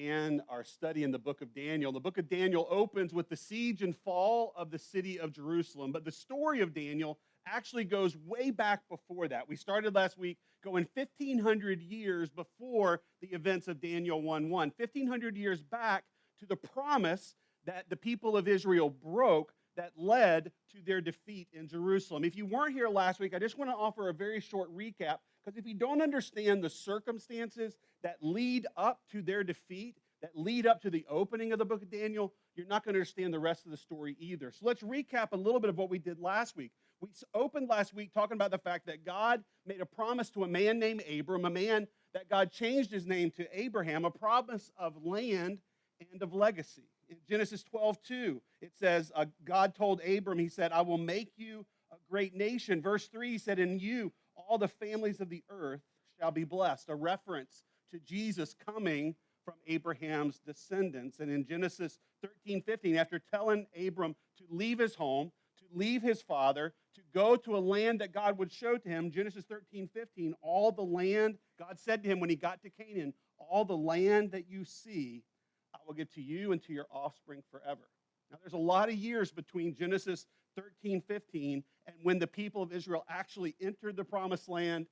began our study in the book of Daniel. The book of Daniel opens with the siege and fall of the city of Jerusalem, but the story of Daniel actually goes way back before that. We started last week going 1,500 years before the events of Daniel 1:1, 1,500 years back to the promise that the people of Israel broke that led to their defeat in Jerusalem. If you weren't here last week, I just want to offer a very short recap, because if you don't understand the circumstances that lead up to their defeat, that lead up to the opening of the book of Daniel, you're not going to understand the rest of the story either. So let's recap a little bit of what we did last week. We opened last week talking about the fact that God made a promise to a man named Abram, a man that God changed his name to Abraham, a promise of land and of legacy. In Genesis 12:2, it says, God told Abram, he said, I will make you a great nation. Verse 3, he said, in you all the families of the earth shall be blessed, a reference to Jesus coming from Abraham's descendants. And in Genesis 13:15, after telling Abram to leave his home, to leave his father, to go to a land that God would show to him, Genesis 13:15, all the land, God said to him when he got to Canaan, all the land that you see, I will give to you and to your offspring forever. Now, there's a lot of years between Genesis 13:15 and when the people of Israel actually entered the promised land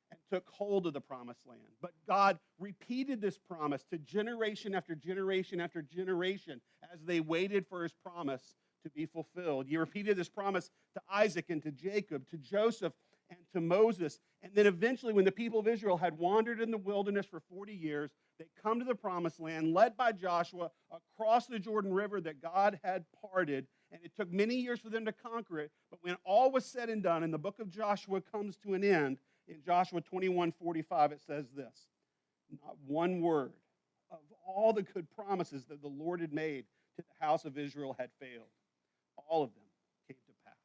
and took hold of the promised land. But God repeated this promise to generation after generation after generation as they waited for his promise to be fulfilled. He repeated this promise to Isaac and to Jacob, to Joseph and to Moses. And then eventually, when the people of Israel had wandered in the wilderness for 40 years, they come to the promised land, led by Joshua, across the Jordan River that God had parted. And it took many years for them to conquer it. But when all was said and done, and the book of Joshua comes to an end, in Joshua 21:45, it says this, not one word of all the good promises that the Lord had made to the house of Israel had failed. All of them came to pass.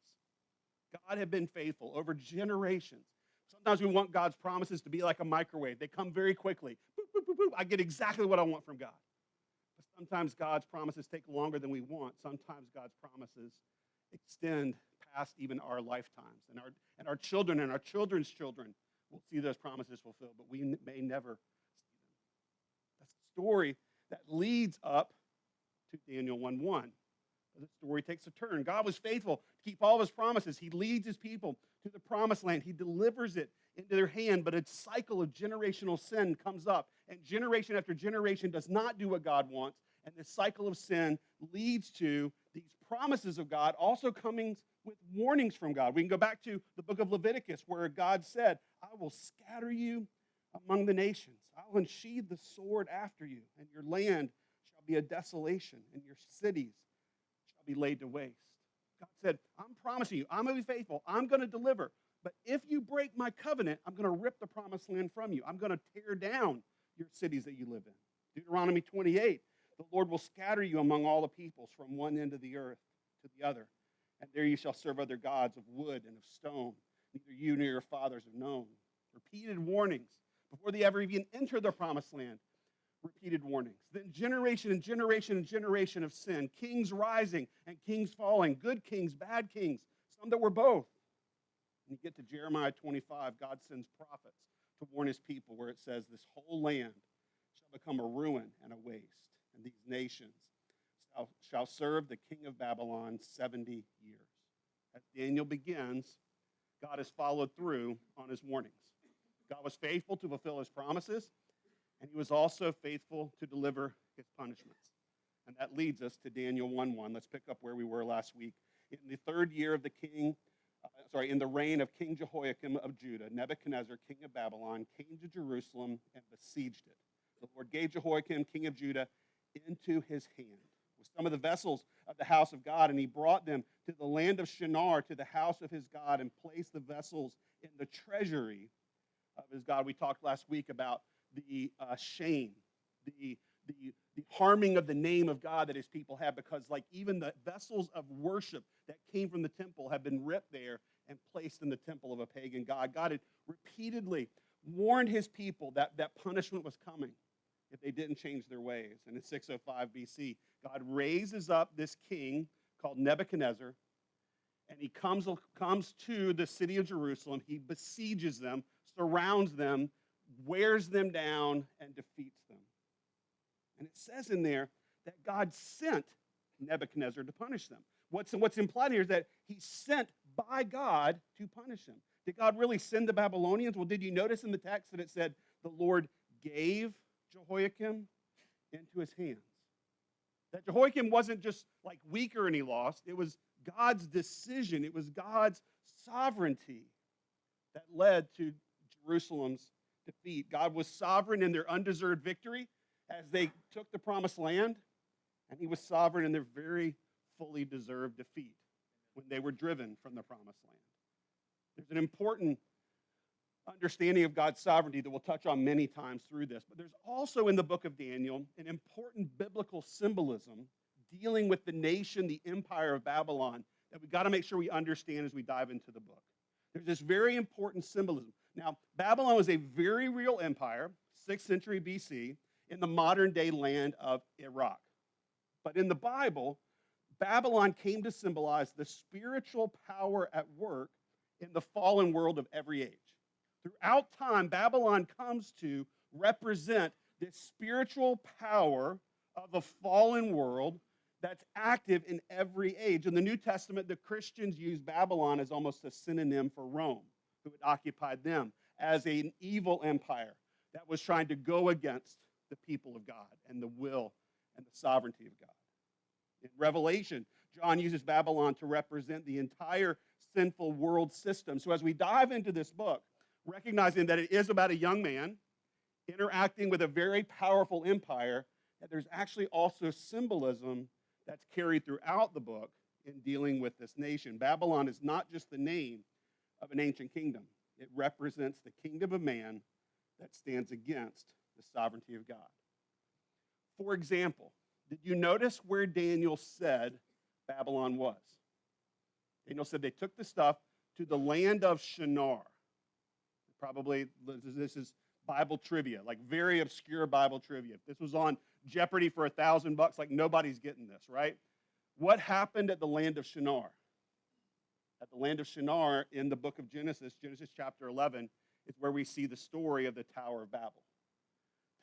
God had been faithful over generations. Sometimes we want God's promises to be like a microwave. They come very quickly. Boop, boop, boop, boop. I get exactly what I want from God. But sometimes God's promises take longer than we want. Sometimes God's promises extend past even our lifetimes. And our children and our children's children will see those promises fulfilled, but we may never see them. That's the story that leads up to Daniel 1:1. The story takes a turn. God was faithful to keep all of his promises. He leads his people to the promised land. He delivers it into their hand, but a cycle of generational sin comes up, and generation after generation does not do what God wants, and this cycle of sin leads to these promises of God also coming with warnings from God. We can go back to the book of Leviticus, where God said, I will scatter you among the nations. I will unsheathe the sword after you, and your land shall be a desolation, and your cities be laid to waste. God said, I'm promising you, I'm going to be faithful, I'm going to deliver. But if you break my covenant, I'm going to rip the promised land from you. I'm going to tear down your cities that you live in. Deuteronomy 28, the Lord will scatter you among all the peoples from one end of the earth to the other. And there you shall serve other gods of wood and of stone. Neither you nor your fathers have known. Repeated warnings before they ever even enter the promised land. Repeated warnings. Then generation and generation and generation of sin. Kings rising and kings falling. Good kings, bad kings. Some that were both. And you get to Jeremiah 25, God sends prophets to warn his people where it says, this whole land shall become a ruin and a waste. And these nations shall serve the king of Babylon 70 years. As Daniel begins, God has followed through on his warnings. God was faithful to fulfill his promises, and he was also faithful to deliver his punishments. And that leads us to Daniel 1:1. Let's pick up where we were last week. In the third year of in the reign of King Jehoiakim of Judah, Nebuchadnezzar, king of Babylon, came to Jerusalem and besieged it. The Lord gave Jehoiakim, king of Judah, into his hand with some of the vessels of the house of God, and he brought them to the land of Shinar, to the house of his God, and placed the vessels in the treasury of his God. We talked last week about the shame, the harming of the name of God that his people have, because like even the vessels of worship that came from the temple have been ripped there and placed in the temple of a pagan god. God had repeatedly warned his people that punishment was coming if they didn't change their ways. And in 605 BC, God raises up this king called Nebuchadnezzar, and he comes to the city of Jerusalem. He besieges them, surrounds them, wears them down, and defeats them. And it says in there that God sent Nebuchadnezzar to punish them. What's implied here is that he's sent by God to punish him. Did God really send the Babylonians? Well, did you notice in the text that it said the Lord gave Jehoiakim into his hands? That Jehoiakim wasn't just like weaker and he lost. It was God's decision. It was God's sovereignty that led to Jerusalem's defeat. God was sovereign in their undeserved victory as they took the promised land, and he was sovereign in their very fully deserved defeat when they were driven from the promised land. There's an important understanding of God's sovereignty that we'll touch on many times through this, but there's also in the book of Daniel an important biblical symbolism dealing with the nation, the empire of Babylon, that we've got to make sure we understand as we dive into the book. There's this very important symbolism. Now, Babylon was a very real empire, 6th century BC, in the modern day land of Iraq. But in the Bible, Babylon came to symbolize the spiritual power at work in the fallen world of every age. Throughout time, Babylon comes to represent this spiritual power of a fallen world that's active in every age. In the New Testament, the Christians use Babylon as almost a synonym for Rome, who had occupied them, as an evil empire that was trying to go against the people of God and the will and the sovereignty of God. In Revelation, John uses Babylon to represent the entire sinful world system. So as we dive into this book, recognizing that it is about a young man interacting with a very powerful empire, that there's actually also symbolism that's carried throughout the book in dealing with this nation. Babylon is not just the name of an ancient kingdom. It represents the kingdom of man that stands against the sovereignty of God. For example, did you notice where Daniel said Babylon was? Daniel said they took the stuff to the land of Shinar. Probably, this is Bible trivia, like very obscure Bible trivia. If this was on Jeopardy for $1,000, like nobody's getting this, right? What happened at the land of Shinar? At the land of Shinar in the book of Genesis, Genesis chapter 11, is where we see the story of the Tower of Babel.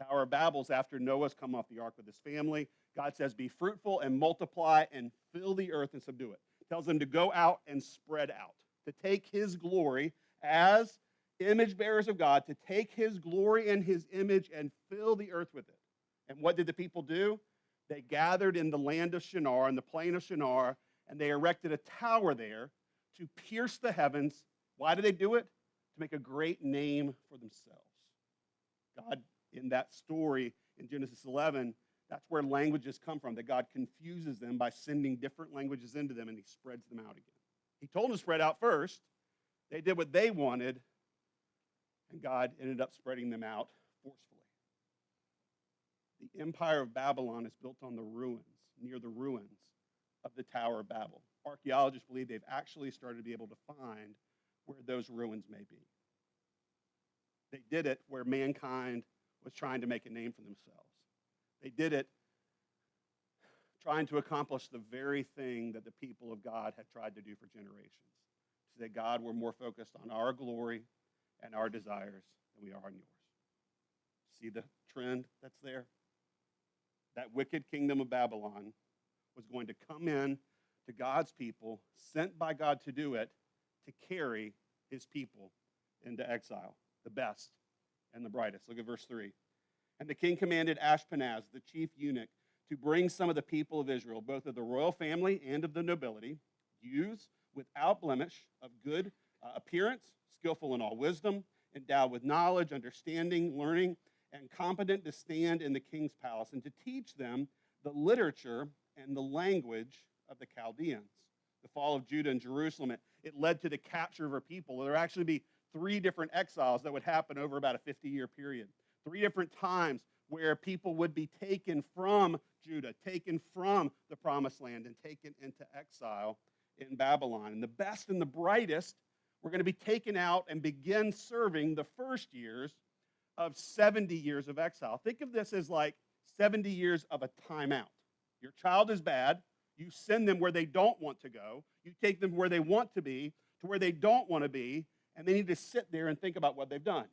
Tower of Babel's after Noah's come off the ark with his family. God says, be fruitful and multiply and fill the earth and subdue it. Tells them to go out and spread out, to take his glory as image bearers of God, to take his glory and his image and fill the earth with it. And what did the people do? They gathered in the land of Shinar, in the plain of Shinar, and they erected a tower there to pierce the heavens. Why did they do it? To make a great name for themselves. God, in that story in Genesis 11, that's where languages come from, that God confuses them by sending different languages into them, and he spreads them out again. He told them to spread out first. They did what they wanted, and God ended up spreading them out forcefully. The empire of Babylon is built on the ruins, near the ruins of the Tower of Babel. Archaeologists believe they've actually started to be able to find where those ruins may be. They did it where mankind was trying to make a name for themselves. They did it trying to accomplish the very thing that the people of God had tried to do for generations. To say, God, we're more focused on our glory and our desires than we are on yours. See the trend that's there? That wicked kingdom of Babylon was going to come in to God's people, sent by God to do it, to carry his people into exile, the best and the brightest. Look at verse 3. And the king commanded Ashpenaz, the chief eunuch, to bring some of the people of Israel, both of the royal family and of the nobility, youths without blemish, of good appearance, skillful in all wisdom, endowed with knowledge, understanding, learning, and competent to stand in the king's palace, and to teach them the literature and the language of the Chaldeans. The fall of Judah and Jerusalem, it led to the capture of her people. There would actually be 3 different exiles that would happen over about a 50-year period. 3 different times where people would be taken from Judah, taken from the promised land, and taken into exile in Babylon. And the best and the brightest were going to be taken out and begin serving the first years of 70 years of exile. Think of this as like 70 years of a timeout. Your child is bad. You send them where they don't want to go. You take them where they want to be, to where they don't want to be, and they need to sit there and think about what they've done.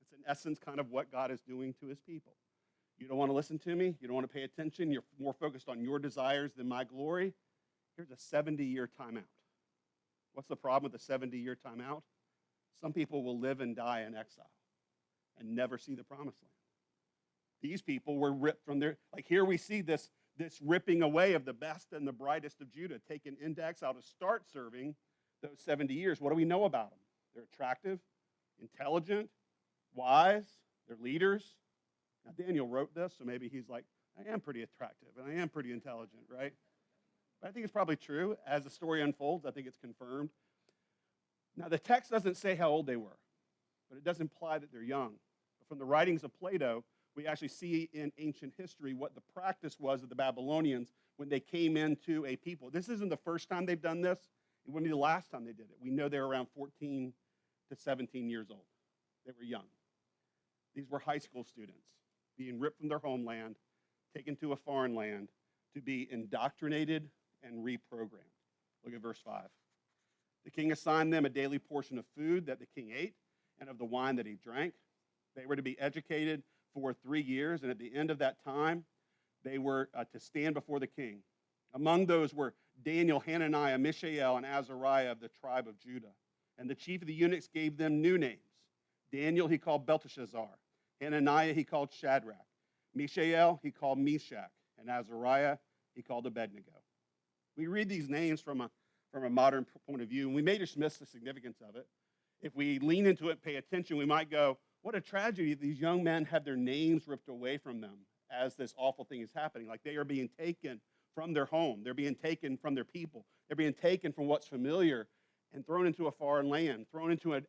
It's in essence kind of what God is doing to his people. You don't want to listen to me? You don't want to pay attention? You're more focused on your desires than my glory? Here's a 70-year timeout. What's the problem with the 70-year timeout? Some people will live and die in exile and never see the promised land. These people were ripped from their, like here we see this ripping away of the best and the brightest of Judah, taken into exile to start serving those 70 years. What do we know about them? They're attractive, intelligent, wise, they're leaders. Now, Daniel wrote this, so maybe he's like, I am pretty attractive and I am pretty intelligent, right? But I think it's probably true. As the story unfolds, I think it's confirmed. Now, the text doesn't say how old they were, but it does imply that they're young. But from the writings of Plato, we actually see in ancient history what the practice was of the Babylonians when they came into a people. This isn't the first time they've done this. It wouldn't be the last time they did it. We know they were around 14 to 17 years old. They were young. These were high school students being ripped from their homeland, taken to a foreign land to be indoctrinated and reprogrammed. Look at verse 5. The king assigned them a daily portion of food that the king ate and of the wine that he drank. They were to be educated for 3 years, and at the end of that time, they were to stand before the king. Among those were Daniel, Hananiah, Mishael, and Azariah of the tribe of Judah. And the chief of the eunuchs gave them new names. Daniel he called Belteshazzar. Hananiah he called Shadrach. Mishael he called Meshach. And Azariah he called Abednego. We read these names from a modern point of view, and we may dismiss the significance of it. If we lean into it and pay attention, we might go, what a tragedy. These young men have their names ripped away from them as this awful thing is happening. Like they are being taken from their home. They're being taken from their people. They're being taken from what's familiar and thrown into a foreign land, thrown into a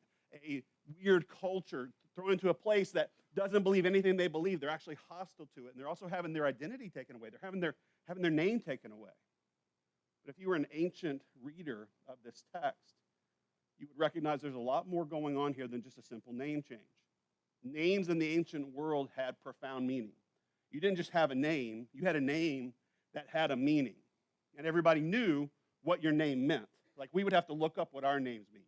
weird culture, thrown into a place that doesn't believe anything they believe. They're actually hostile to it. And they're also having their identity taken away. They're having their name taken away. But if you were an ancient reader of this text, you would recognize there's a lot more going on here than just a simple name change. Names in the ancient world had profound meaning. You didn't just have a name, you had a name that had a meaning. And everybody knew what your name meant. Like we would have to look up what our names mean.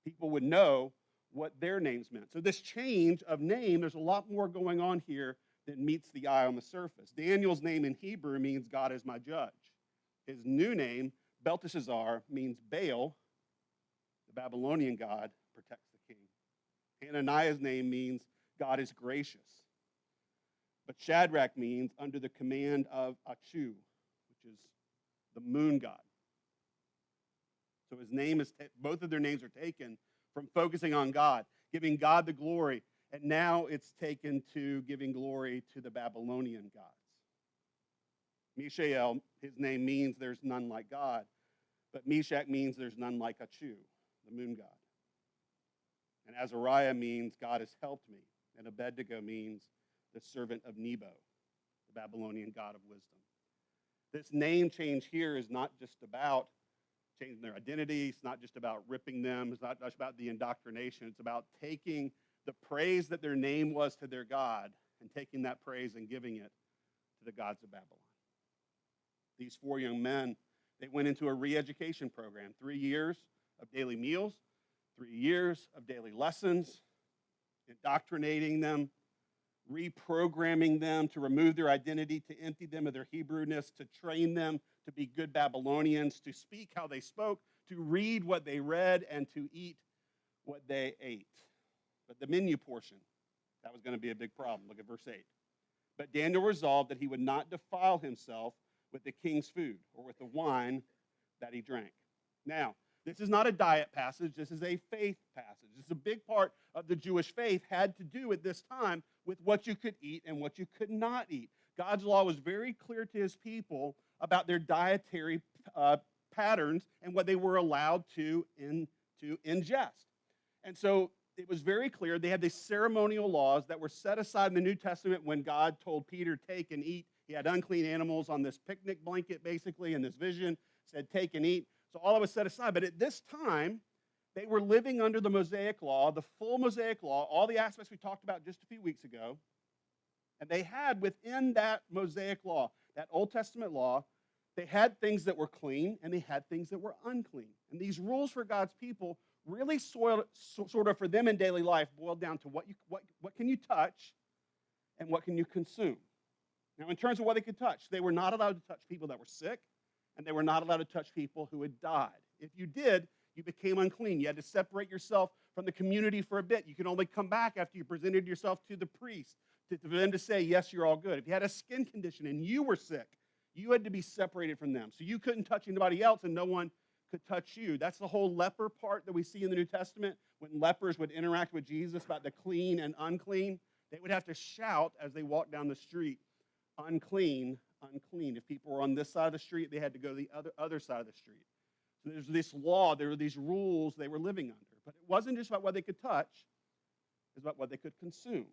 People would know what their names meant. So this change of name, there's a lot more going on here than meets the eye on the surface. Daniel's name in Hebrew means God is my judge. His new name, Belteshazzar, means Baal, the Babylonian god, protects the king. Hananiah's name means God is gracious. But Shadrach means under the command of Achu, which is the moon god. So his name is, both of their names are taken from focusing on God, giving God the glory, and now it's taken to giving glory to the Babylonian gods. Mishael, his name means there's none like God, but Meshach means there's none like Achu, the moon god. And Azariah means God has helped me, and Abednego means the servant of Nebo, the Babylonian god of wisdom. This name change here is not just about changing their identity. It's not just about ripping them. It's not just about the indoctrination. It's about taking the praise that their name was to their God and taking that praise and giving it to the gods of Babylon. These 4 young men, they went into a re-education program, 3 years of daily meals, 3 years of daily lessons, indoctrinating them, reprogramming them to remove their identity, to empty them of their Hebrewness, to train them to be good Babylonians, to speak how they spoke, to read what they read, and to eat what they ate. But the menu portion, that was going to be a big problem. Look at verse 8. But Daniel resolved that he would not defile himself with the king's food or with the wine that he drank. Now, this is not a diet passage. This is a faith passage. This is a big part of the Jewish faith had to do at this time with what you could eat and what you could not eat. God's law was very clear to his people about their dietary patterns and what they were allowed to ingest. And so it was very clear. They had these ceremonial laws that were set aside in the New Testament when God told Peter, take and eat. He had unclean animals on this picnic blanket, basically, in this vision, said, take and eat. So all of it was set aside. But at this time, they were living under the Mosaic law, the full Mosaic law, all the aspects we talked about just a few weeks ago. And they had within that Mosaic law, that Old Testament law, they had things that were clean and they had things that were unclean. And these rules for God's people really sort of for them in daily life boiled down to what can you touch and what can you consume. Now, in terms of what they could touch, they were not allowed to touch people that were sick, and they were not allowed to touch people who had died. If you did, you became unclean. You had to separate yourself from the community for a bit. You could only come back after you presented yourself to the priest for them to say, yes, you're all good. If you had a skin condition and you were sick, you had to be separated from them. So you couldn't touch anybody else, and no one could touch you. That's the whole leper part that we see in the New Testament. When lepers would interact with Jesus about the clean and unclean, they would have to shout as they walked down the street, unclean, unclean. If people were on this side of the street, they had to go to the other side of the street. So there's this law, there were these rules they were living under. But it wasn't just about what they could touch, it was about what they could consume.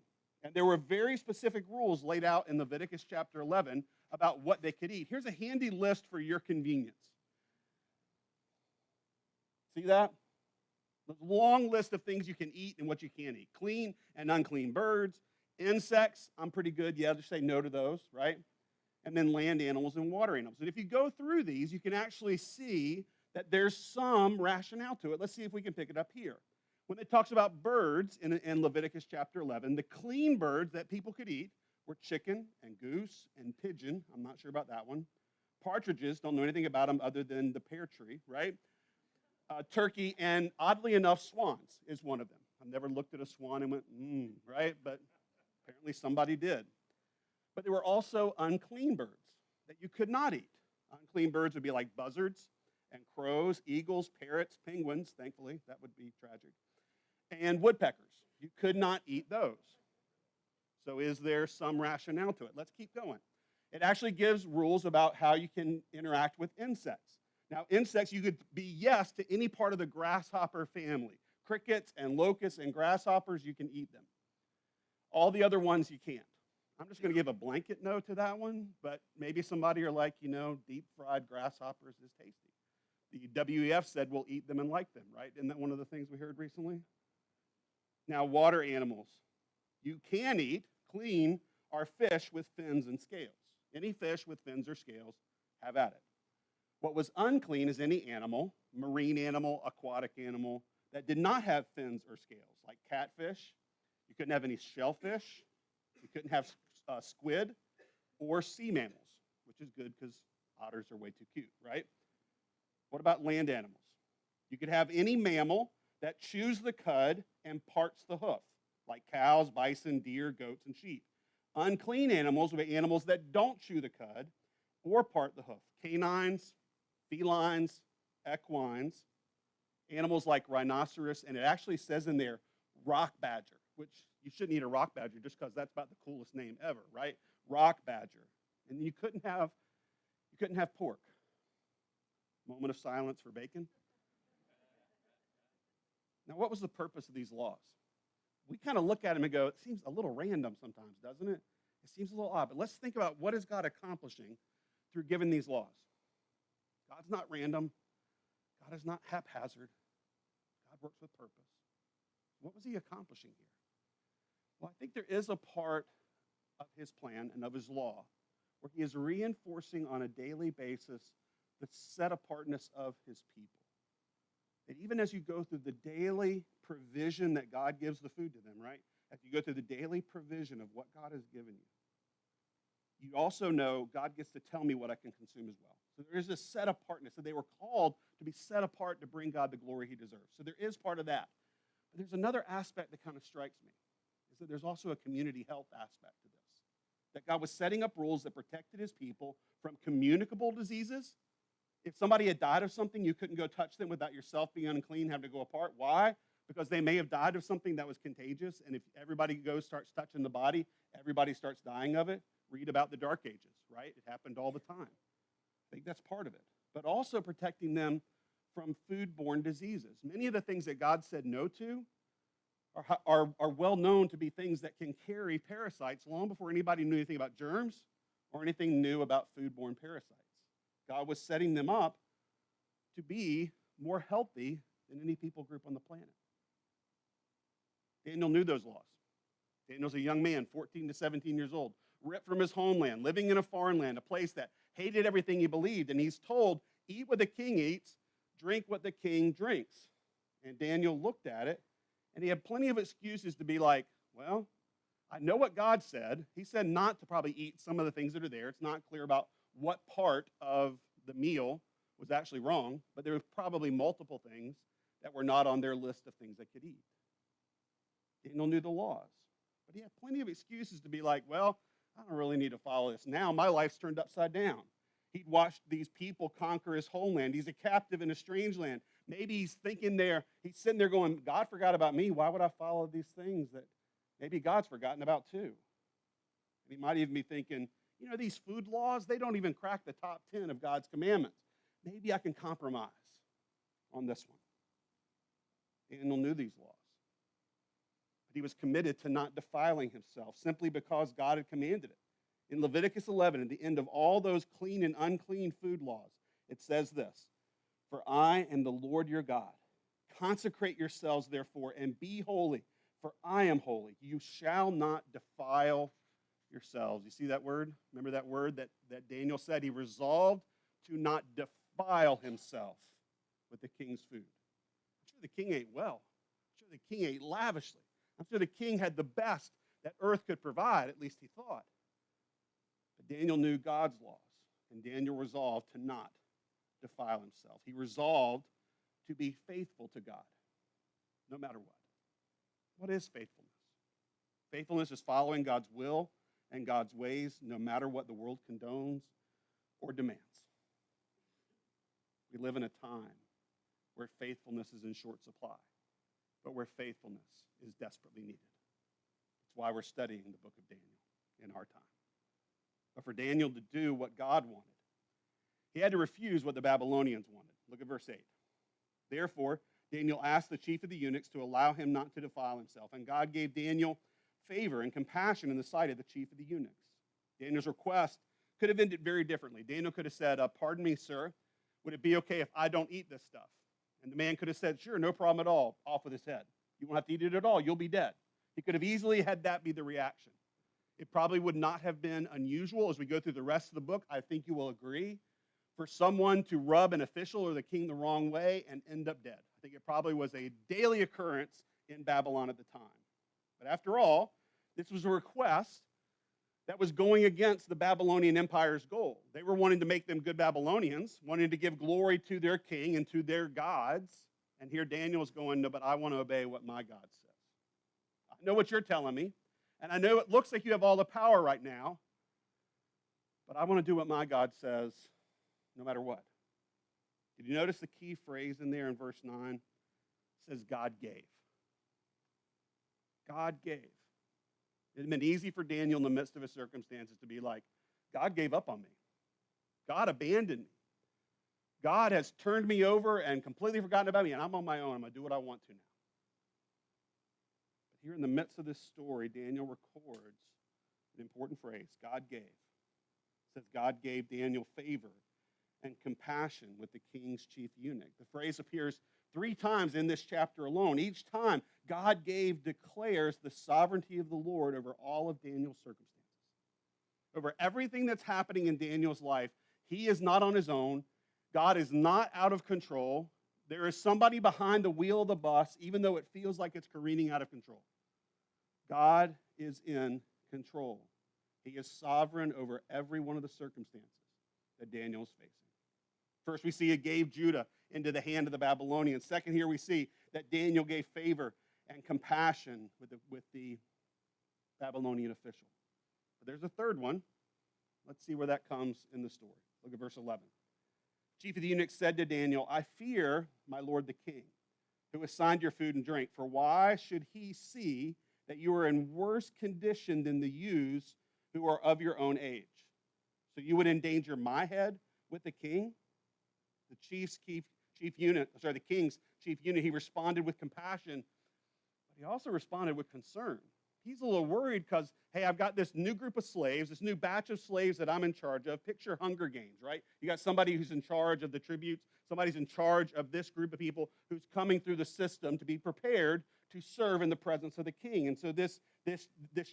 And there were very specific rules laid out in Leviticus chapter 11 about what they could eat. Here's a handy list for your convenience. See that? A long list of things you can eat and what you can't eat. Clean and unclean birds, insects, I'm pretty good. Yeah, just say no to those, right? And then land animals and water animals. And if you go through these, you can actually see that there's some rationale to it. Let's see if we can pick it up here. When it talks about birds in Leviticus chapter 11, the clean birds that people could eat were chicken and goose and pigeon. I'm not sure about that one. Partridges, don't know anything about them other than the pear tree, right? Turkey, and oddly enough, swans is one of them. I've never looked at a swan and went, right? But apparently somebody did. But there were also unclean birds that you could not eat. Unclean birds would be like buzzards and crows, eagles, parrots, penguins, thankfully, that would be tragic, and woodpeckers. You could not eat those. So is there some rationale to it? Let's keep going. It actually gives rules about how you can interact with insects. Now, insects, you could be yes to any part of the grasshopper family. Crickets and locusts and grasshoppers, you can eat them. All the other ones you can't. I'm just going to give a blanket no to that one, but maybe somebody are like, deep fried grasshoppers is tasty. The WEF said we'll eat them and like them, right? Isn't that one of the things we heard recently? Now, water animals. You can eat, clean, are fish with fins and scales. Any fish with fins or scales, have at it. What was unclean is any animal, marine animal, aquatic animal, that did not have fins or scales, like catfish. You couldn't have any shellfish. You couldn't have squid or sea mammals, which is good because otters are way too cute, right? What about land animals? You could have any mammal that chews the cud and parts the hoof, like cows, bison, deer, goats, and sheep. Unclean animals would be animals that don't chew the cud or part the hoof. Canines, felines, equines, animals like rhinoceros, and it actually says in there rock badger, which you shouldn't eat a rock badger just because that's about the coolest name ever, right? Rock badger. And you couldn't have pork. Moment of silence for bacon. Now, what was the purpose of these laws? We kind of look at them and go, it seems a little random sometimes, doesn't it? It seems a little odd, but let's think about what is God accomplishing through giving these laws. God's not random. God is not haphazard. God works with purpose. What was he accomplishing here? Well, I think there is a part of his plan and of his law where he is reinforcing on a daily basis the set-apartness of his people. That even as you go through the daily provision that God gives the food to them, right? As you go through the daily provision of what God has given you, you also know God gets to tell me what I can consume as well. So there is a set-apartness. So they were called to be set apart to bring God the glory he deserves. So there is part of that. But there's another aspect that kind of strikes me, is that there's also a community health aspect to this. That God was setting up rules that protected his people from communicable diseases. If somebody had died of something, you couldn't go touch them without yourself being unclean, having to go apart. Why? Because they may have died of something that was contagious, and if everybody starts touching the body, everybody starts dying of it. Read about the Dark Ages, right? It happened all the time. I think that's part of it. But also protecting them from foodborne diseases. Many of the things that God said no to are well known to be things that can carry parasites long before anybody knew anything about germs or anything new about foodborne parasites. God was setting them up to be more healthy than any people group on the planet. Daniel knew those laws. Daniel's a young man, 14 to 17 years old, ripped from his homeland, living in a foreign land, a place that hated everything he believed, and he's told, eat what the king eats, drink what the king drinks. And Daniel looked at it, and he had plenty of excuses to be like, well, I know what God said. He said not to probably eat some of the things that are there. It's not clear about what part of the meal was actually wrong, but there were probably multiple things that were not on their list of things they could eat. Daniel knew the laws, but he had plenty of excuses to be like, well, I don't really need to follow this now. My life's turned upside down. He'd watched these people conquer his homeland. He's a captive in a strange land. Maybe he's thinking there, he's sitting there going, God forgot about me. Why would I follow these things that maybe God's forgotten about too? And he might even be thinking, these food laws, they don't even crack the top 10 of God's commandments. Maybe I can compromise on this one. Daniel knew these laws. But he was committed to not defiling himself simply because God had commanded it. In Leviticus 11, at the end of all those clean and unclean food laws, it says this, "For I am the Lord your God. Consecrate yourselves, therefore, and be holy, for I am holy. You shall not defile yourselves." You see that word? Remember that word that Daniel said? He resolved to not defile himself with the king's food. I'm sure the king ate well. I'm sure the king ate lavishly. I'm sure the king had the best that earth could provide, at least he thought. But Daniel knew God's laws, and Daniel resolved to not defile himself. He resolved to be faithful to God, no matter what. What is faithfulness? Faithfulness is following God's will and God's ways, no matter what the world condones or demands. We live in a time where faithfulness is in short supply, but where faithfulness is desperately needed. That's why we're studying the book of Daniel in our time. But for Daniel to do what God wanted, he had to refuse what the Babylonians wanted. Look at verse 8. Therefore, Daniel asked the chief of the eunuchs to allow him not to defile himself, and God gave Daniel favor and compassion in the sight of the chief of the eunuchs. Daniel's request could have ended very differently. Daniel could have said, "Pardon me, sir, would it be okay if I don't eat this stuff?" And the man could have said, "Sure, no problem at all, off with his head. You won't have to eat it at all, you'll be dead." He could have easily had that be the reaction. It probably would not have been unusual as we go through the rest of the book, I think you will agree, for someone to rub an official or the king the wrong way and end up dead. I think it probably was a daily occurrence in Babylon at the time. But after all, this was a request that was going against the Babylonian Empire's goal. They were wanting to make them good Babylonians, wanting to give glory to their king and to their gods. And here Daniel's going, "No, but I want to obey what my God says. I know what you're telling me, and I know it looks like you have all the power right now, but I want to do what my God says no matter what." Did you notice the key phrase in there in verse 9? It says, God gave. God gave. It had been easy for Daniel in the midst of his circumstances to be like, God gave up on me. God abandoned me. God has turned me over and completely forgotten about me, and I'm on my own. I'm going to do what I want to now. But here in the midst of this story, Daniel records an important phrase, God gave. It says God gave Daniel favor and compassion with the king's chief eunuch. The phrase appears 3 times in this chapter alone. Each time, God gave declares the sovereignty of the Lord over all of Daniel's circumstances. Over everything that's happening in Daniel's life, he is not on his own. God is not out of control. There is somebody behind the wheel of the bus, even though it feels like it's careening out of control. God is in control. He is sovereign over every one of the circumstances that Daniel is facing. First, we see it gave Judah into the hand of the Babylonians. Second, here we see that Daniel gave favor and compassion with the Babylonian official. But there's a third one. Let's see where that comes in the story. Look at verse 11. Chief of the eunuchs said to Daniel, "I fear my lord the king, who assigned your food and drink. For why should he see that you are in worse condition than the youths who are of your own age? So you would endanger my head with the king?" The king's chief eunuch, he responded with compassion, but he also responded with concern. He's a little worried because, hey, I've got this new group of slaves, this new batch of slaves that I'm in charge of. Picture Hunger Games, right? You got somebody who's in charge of the tributes, somebody's in charge of this group of people who's coming through the system to be prepared to serve in the presence of the king. And so this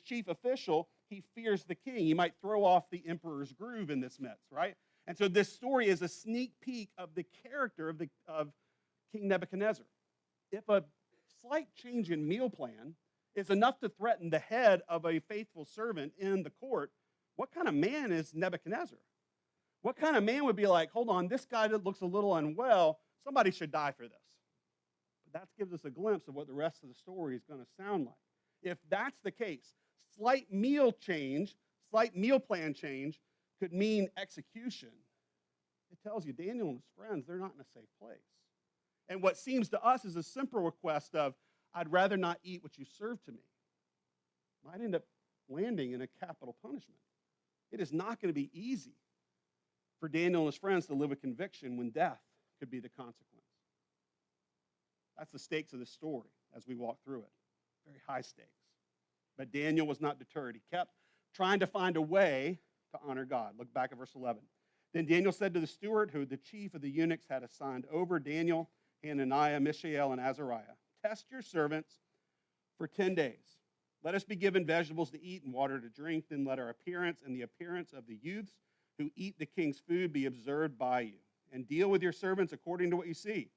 chief official, he fears the king. He might throw off the emperor's groove in this midst, right? And so this story is a sneak peek of the character of King Nebuchadnezzar. If a slight change in meal plan It's enough to threaten the head of a faithful servant in the court. What kind of man is Nebuchadnezzar? What kind of man would be like, hold on, this guy that looks a little unwell, somebody should die for this? But that gives us a glimpse of what the rest of the story is going to sound like. If that's the case, slight meal plan change could mean execution. It tells you Daniel and his friends, they're not in a safe place. And what seems to us is a simple request of, I'd rather not eat what you serve to me, might end up landing in a capital punishment. It is not going to be easy for Daniel and his friends to live with conviction when death could be the consequence. That's the stakes of the story as we walk through it. Very high stakes. But Daniel was not deterred. He kept trying to find a way to honor God. Look back at verse 11. Then Daniel said to the steward, who the chief of the eunuchs had assigned over Daniel, Hananiah, Mishael, and Azariah, test your servants for 10 days. Let us be given vegetables to eat and water to drink. Then let our appearance and the appearance of the youths who eat the king's food be observed by you. And deal with your servants according to what you see.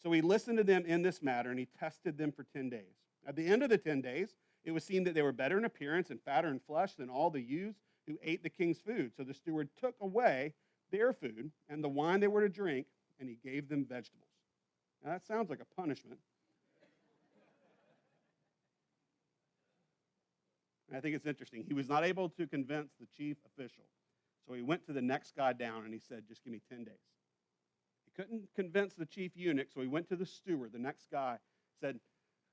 So he listened to them in this matter, and he tested them for 10 days. At the end of the 10 days, it was seen that they were better in appearance and fatter in flesh than all the youths who ate the king's food. So the steward took away their food and the wine they were to drink, and he gave them vegetables. Now that sounds like a punishment. And I think it's interesting. He was not able to convince the chief official. So he went to the next guy down and he said, just give me 10 days. He couldn't convince the chief eunuch, so he went to the steward. The next guy said,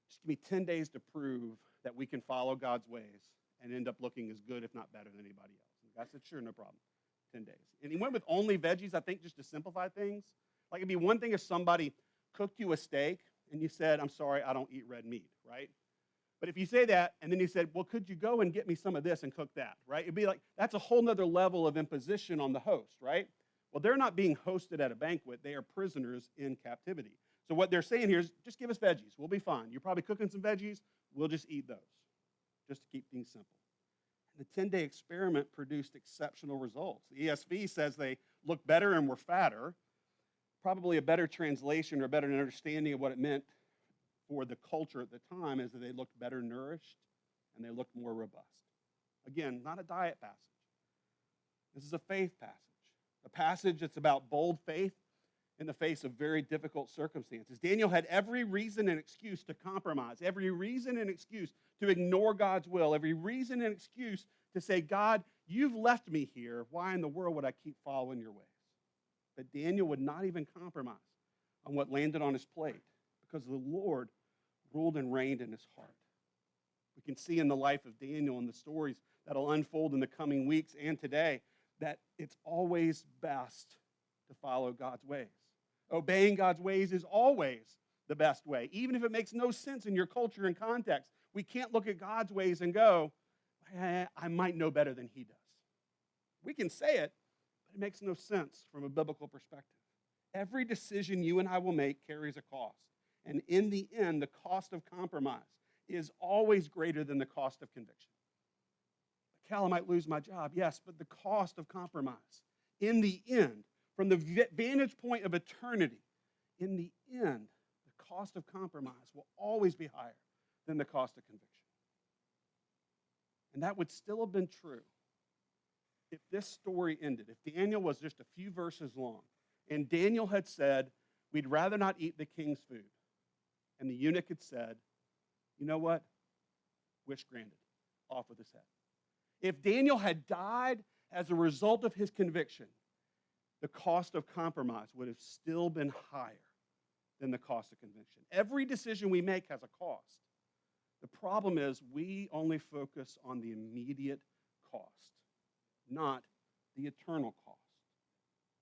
just give me 10 days to prove that we can follow God's ways and end up looking as good, if not better, than anybody else. And the guy said, sure, no problem. 10 days. And he went with only veggies, I think, just to simplify things. Like it'd be one thing if somebody cooked you a steak and you said, I'm sorry, I don't eat red meat, right? But if you say that, and then he said, well, could you go and get me some of this and cook that, right? It'd be like, that's a whole nother level of imposition on the host, right? Well, they're not being hosted at a banquet. They are prisoners in captivity. So what they're saying here is, just give us veggies. We'll be fine. You're probably cooking some veggies. We'll just eat those, just to keep things simple. The 10-day experiment produced exceptional results. The ESV says they looked better and were fatter. Probably a better translation or a better understanding of what it meant for the culture at the time is that they looked better nourished and they looked more robust. Again, not a diet passage. This is a faith passage. A passage that's about bold faith in the face of very difficult circumstances. Daniel had every reason and excuse to compromise, every reason and excuse to ignore God's will, every reason and excuse to say, God, you've left me here. Why in the world would I keep following your ways? But Daniel would not even compromise on what landed on his plate because the Lord ruled and reigned in his heart. We can see in the life of Daniel and the stories that'll unfold in the coming weeks and today that it's always best to follow God's ways. Obeying God's ways is always the best way, even if it makes no sense in your culture and context. We can't look at God's ways and go, I might know better than he does. We can say it, but it makes no sense from a biblical perspective. Every decision you and I will make carries a cost. And in the end, the cost of compromise is always greater than the cost of conviction. Cal, I might lose my job. Yes, but the cost of compromise, in the end, from the vantage point of eternity, in the end, the cost of compromise will always be higher than the cost of conviction. And that would still have been true if this story ended, if Daniel was just a few verses long, and Daniel had said, we'd rather not eat the king's food. And the eunuch had said, you know what? Wish granted. Off with his head. If Daniel had died as a result of his conviction, the cost of compromise would have still been higher than the cost of conviction. Every decision we make has a cost. The problem is we only focus on the immediate cost, not the eternal cost.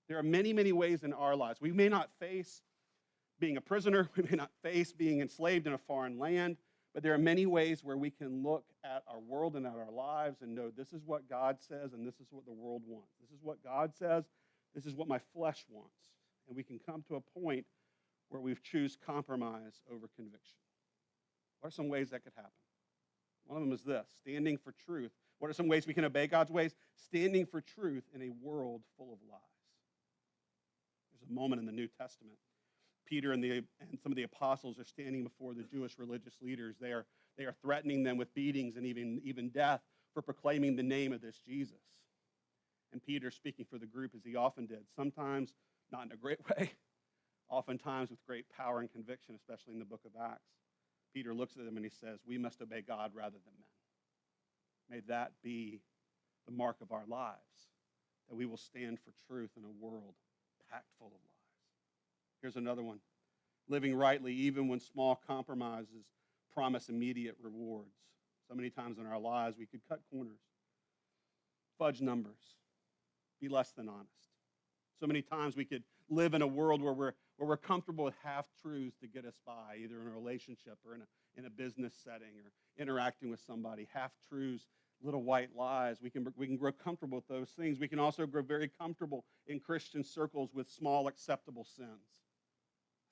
There are many, many ways in our lives. We may not face being a prisoner. We may not face being enslaved in a foreign land. But there are many ways where we can look at our world and at our lives and know this is what God says and this is what the world wants. This is what God says. This is what my flesh wants. And we can come to a point where we choose compromise over conviction. What are some ways that could happen? One of them is this, standing for truth. What are some ways we can obey God's ways? Standing for truth in a world full of lies. There's a moment in the New Testament. Peter and some of the apostles are standing before the Jewish religious leaders. They're They are threatening them with beatings and even death for proclaiming the name of this Jesus. And Peter, speaking for the group as he often did, sometimes not in a great way, oftentimes with great power and conviction, especially in the book of Acts. Peter looks at them and he says, we must obey God rather than men. May that be the mark of our lives, that we will stand for truth in a world packed full of lies. Here's another one. Living rightly, even when small compromises promise immediate rewards. So many times in our lives, we could cut corners, fudge numbers, be less than honest. So many times we could live in a world where we're comfortable with half-truths to get us by, either in a relationship or in a business setting or interacting with somebody. Half-truths, little white lies. We can grow comfortable with those things. We can also grow very comfortable in Christian circles with small acceptable sins.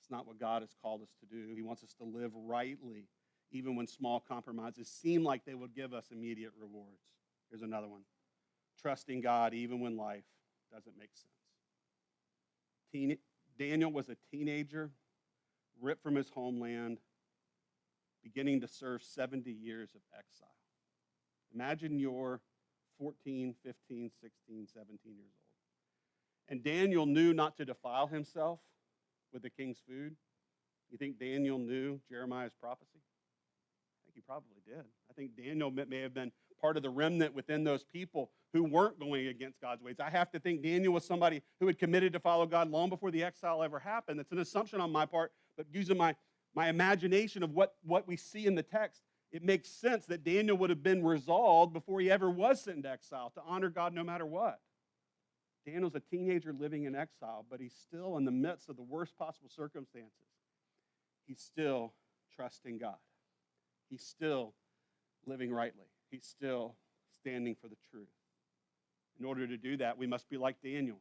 It's not what God has called us to do. He wants us to live rightly, even when small compromises seem like they will give us immediate rewards. Here's another one. Trusting God even when life doesn't make sense. Daniel was a teenager, ripped from his homeland, beginning to serve 70 years of exile. Imagine you're 14, 15, 16, 17 years old. And Daniel knew not to defile himself with the king's food. You think Daniel knew Jeremiah's prophecy? I think he probably did. I think Daniel may have been part of the remnant within those people who weren't going against God's ways. I have to think Daniel was somebody who had committed to follow God long before the exile ever happened. It's an assumption on my part, but using my imagination of what we see in the text, it makes sense that Daniel would have been resolved before he ever was sent into exile to honor God no matter what. Daniel's a teenager living in exile, but he's still in the midst of the worst possible circumstances. He's still trusting God. He's still living rightly. He's still standing for the truth. In order to do that, we must be like Daniel.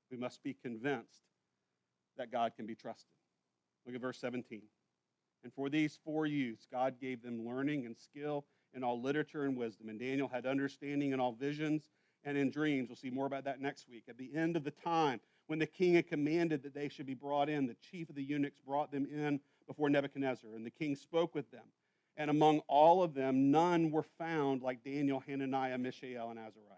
We must be convinced that God can be trusted. Look at verse 17. And for these 4 youths, God gave them learning and skill in all literature and wisdom. And Daniel had understanding in all visions and in dreams. We'll see more about that next week. At the end of the time, when the king had commanded that they should be brought in, the chief of the eunuchs brought them in before Nebuchadnezzar. And the king spoke with them. And among all of them, none were found like Daniel, Hananiah, Mishael, and Azariah.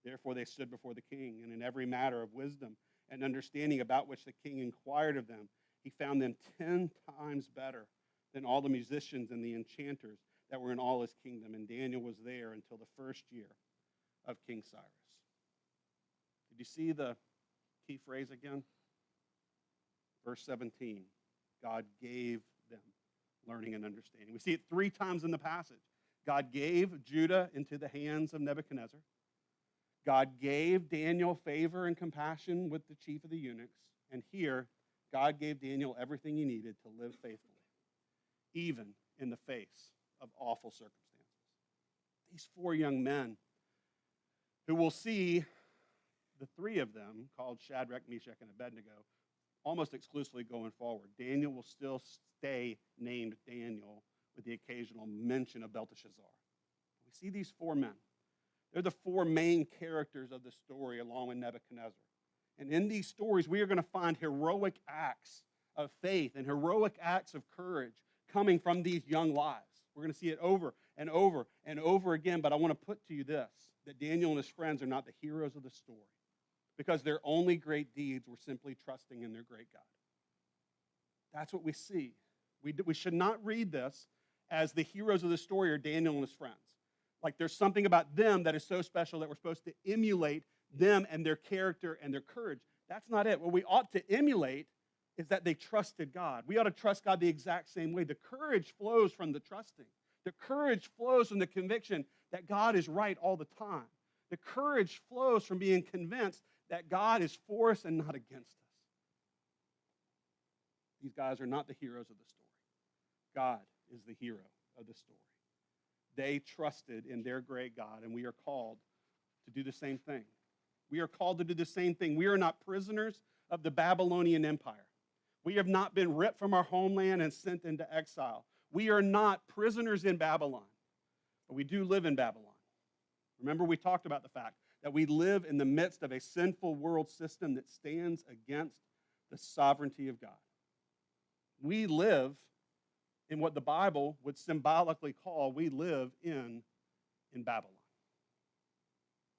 Therefore they stood before the king, and in every matter of wisdom and understanding about which the king inquired of them, he found them 10 times better than all the musicians and the enchanters that were in all his kingdom. And Daniel was there until the first year of King Cyrus. Did you see the key phrase again? Verse 17, God gave them learning and understanding. We see it 3 times in the passage. God gave Judah into the hands of Nebuchadnezzar. God gave Daniel favor and compassion with the chief of the eunuchs. And here, God gave Daniel everything he needed to live faithfully, even in the face of awful circumstances. These 4 young men, who will see the 3 of them, called Shadrach, Meshach, and Abednego, almost exclusively going forward. Daniel will still stay named Daniel with the occasional mention of Belteshazzar. We see these 4 men. They're the 4 main characters of the story along with Nebuchadnezzar. And in these stories, we are going to find heroic acts of faith and heroic acts of courage coming from these young lives. We're going to see it over and over and over again, but I want to put to you this, that Daniel and his friends are not the heroes of the story because their only great deeds were simply trusting in their great God. That's what we see. We should not read this as the heroes of the story are Daniel and his friends. Like there's something about them that is so special that we're supposed to emulate them and their character and their courage. That's not it. What we ought to emulate is that they trusted God. We ought to trust God the exact same way. The courage flows from the trusting. The courage flows from the conviction that God is right all the time. The courage flows from being convinced that God is for us and not against us. These guys are not the heroes of the story. God is the hero of the story. They trusted in their great God, and we are called to do the same thing. We are called to do the same thing. We are not prisoners of the Babylonian Empire. We have not been ripped from our homeland and sent into exile. We are not prisoners in Babylon, but we do live in Babylon. Remember, we talked about the fact that we live in the midst of a sinful world system that stands against the sovereignty of God. We live in what the Bible would symbolically call we live in Babylon.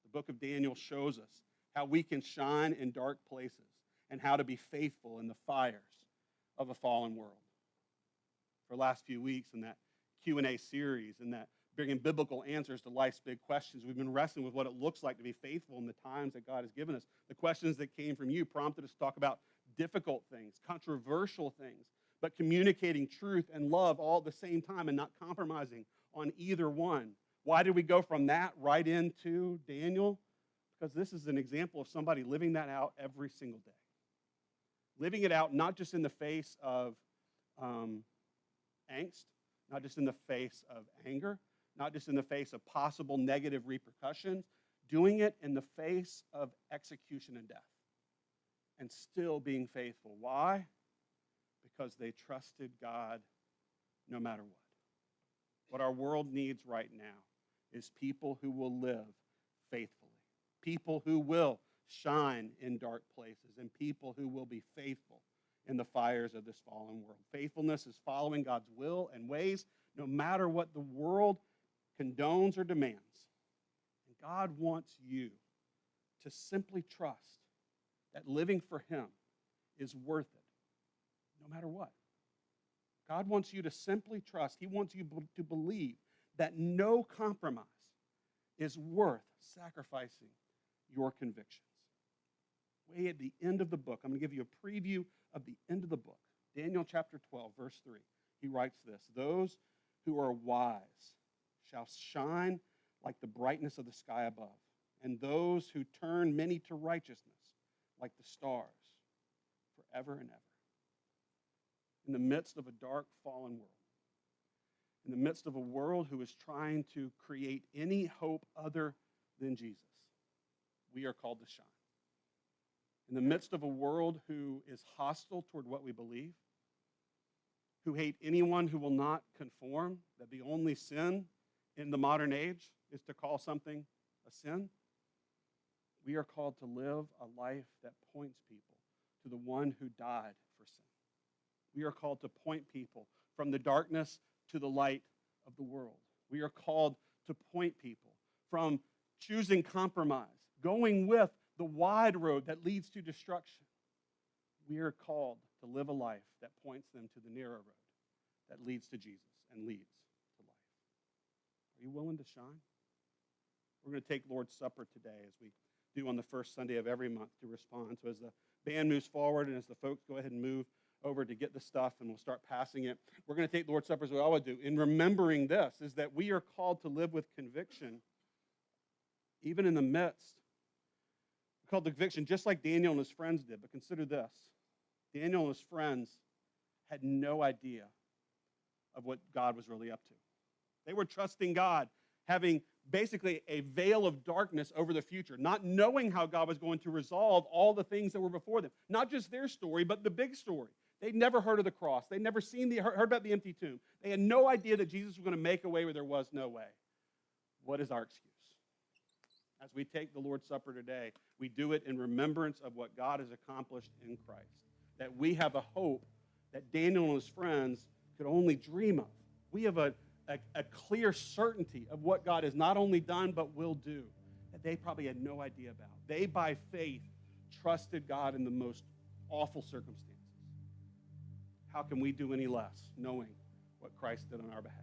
The book of Daniel shows us how we can shine in dark places and how to be faithful in the fires of a fallen world. For the last few weeks in that Q&A series and that bringing biblical answers to life's big questions, we've been wrestling with what it looks like to be faithful in the times that God has given us. The questions that came from you prompted us to talk about difficult things, controversial things, but communicating truth and love all at the same time and not compromising on either one. Why did we go from that right into Daniel? Because this is an example of somebody living that out every single day. Living it out not just in the face of angst, not just in the face of anger, not just in the face of possible negative repercussions, doing it in the face of execution and death, and still being faithful. Why? Because they trusted God no matter what. What our world needs right now is people who will live faithfully, people who will shine in dark places, and people who will be faithful in the fires of this fallen world. Faithfulness is following God's will and ways, no matter what the world condones or demands. And God wants you to simply trust that living for Him is worth it, no matter what. God wants you to simply trust. He wants you to believe that no compromise is worth sacrificing your convictions. Way at the end of the book, I'm going to give you a preview of the end of the book. Daniel chapter 12, verse 3. He writes this: "Those who are wise shall shine like the brightness of the sky above, and those who turn many to righteousness like the stars forever and ever." In the midst of a dark, fallen world, in the midst of a world who is trying to create any hope other than Jesus, we are called to shine. In the midst of a world who is hostile toward what we believe, who hate anyone who will not conform, that the only sin in the modern age is to call something a sin, we are called to live a life that points people to the one who died for sin. We are called to point people from the darkness to the light of the world. We are called to point people from choosing compromise, going with the wide road that leads to destruction. We are called to live a life that points them to the narrow road that leads to Jesus and leads to life. Are you willing to shine? We're going to take Lord's Supper today, as we do on the first Sunday of every month, to respond. So as the band moves forward and as the folks go ahead and move over to get the stuff, and we'll start passing it, we're going to take Lord's Supper as we always do. In remembering this, is that we are called to live with conviction, even in the midst. We're called to conviction just like Daniel and his friends did. But consider this: Daniel and his friends had no idea of what God was really up to. They were trusting God, having basically a veil of darkness over the future, not knowing how God was going to resolve all the things that were before them. Not just their story, but the big story. They'd never heard of the cross. They'd never heard about the empty tomb. They had no idea that Jesus was going to make a way where there was no way. What is our excuse? As we take the Lord's Supper today, we do it in remembrance of what God has accomplished in Christ, that we have a hope that Daniel and his friends could only dream of. We have a clear certainty of what God has not only done but will do, that they probably had no idea about. They, by faith, trusted God in the most awful circumstances. How can we do any less, knowing what Christ did on our behalf?